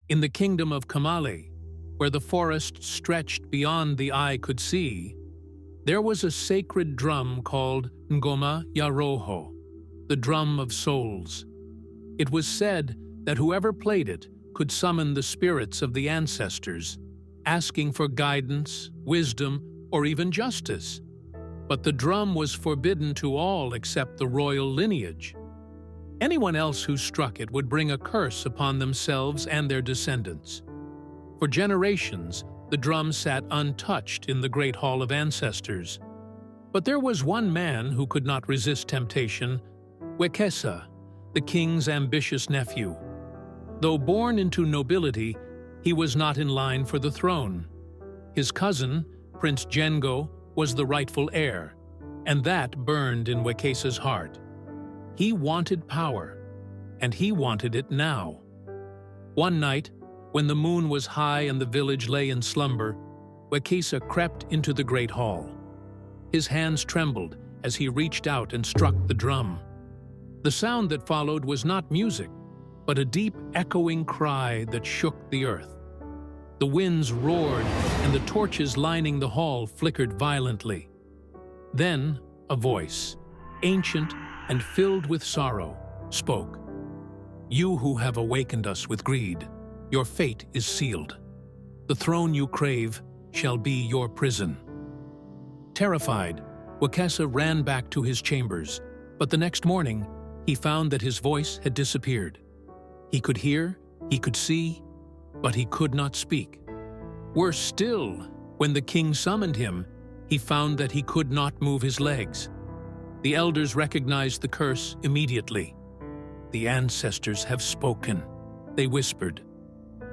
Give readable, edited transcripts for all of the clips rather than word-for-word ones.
In the kingdom of Kamale, where the forest stretched beyond the eye could see, there was a sacred drum called Ngoma Ya Roho, the drum of souls. It was said that whoever played it could summon the spirits of the ancestors, asking for guidance, wisdom, or even justice. But the drum was forbidden to all except the royal lineage. Anyone else who struck it would bring a curse upon themselves and their descendants. For generations, the drum sat untouched in the Great Hall of Ancestors. But there was one man who could not resist temptation, Wekesa, the king's ambitious nephew. Though born into nobility, he was not in line for the throne. His cousin, Prince Jengo, was the rightful heir, and that burned in Wekesa's heart. He wanted power, and he wanted it now. One night, when the moon was high and the village lay in slumber, Wekesa crept into the great hall. His hands trembled as he reached out and struck the drum. The sound that followed was not music, but a deep, echoing cry that shook the earth. The winds roared, and the torches lining the hall flickered violently. Then a voice, ancient and filled with sorrow, spoke. "You who have awakened us with greed, your fate is sealed. The throne you crave shall be your prison." Terrified, Wekesa ran back to his chambers, but the next morning he found that his voice had disappeared. He could hear, he could see, but he could not speak. Worse still, when the king summoned him, he found that he could not move his legs. The elders recognized the curse immediately. "The ancestors have spoken," they whispered.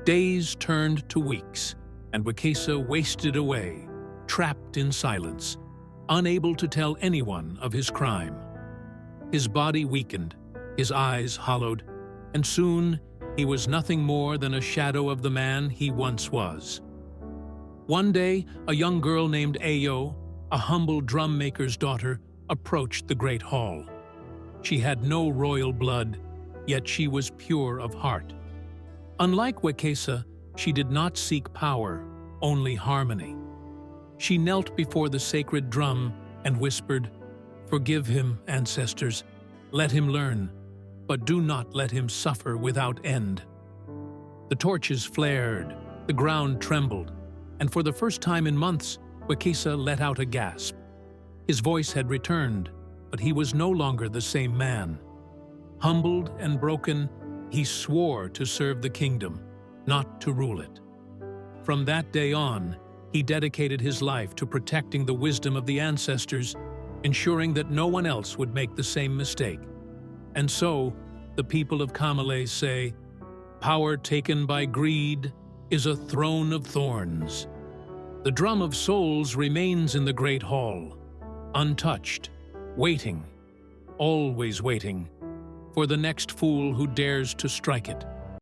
Days turned to weeks, and Wekesa wasted away, trapped in silence, unable to tell anyone of his crime. His body weakened, his eyes hollowed, and soon he was nothing more than a shadow of the man he once was. One day, a young girl named Ayo, a humble drum maker's daughter, approached the great hall. She had no royal blood, yet she was pure of heart. Unlike Wekesa, she did not seek power, only harmony. She knelt before the sacred drum and whispered, "Forgive him, ancestors. Let him learn, but do not let him suffer without end." The torches flared, the ground trembled, and for the first time in months, Wekesa let out a gasp. His voice had returned, but he was no longer the same man. Humbled and broken, he swore to serve the kingdom, not to rule it. From that day on, he dedicated his life to protecting the wisdom of the ancestors, ensuring that no one else would make the same mistake. And so, the people of Kamale say, "Power taken by greed is a throne of thorns." The drum of souls remains in the great hall, untouched, waiting, always waiting, for the next fool who dares to strike it.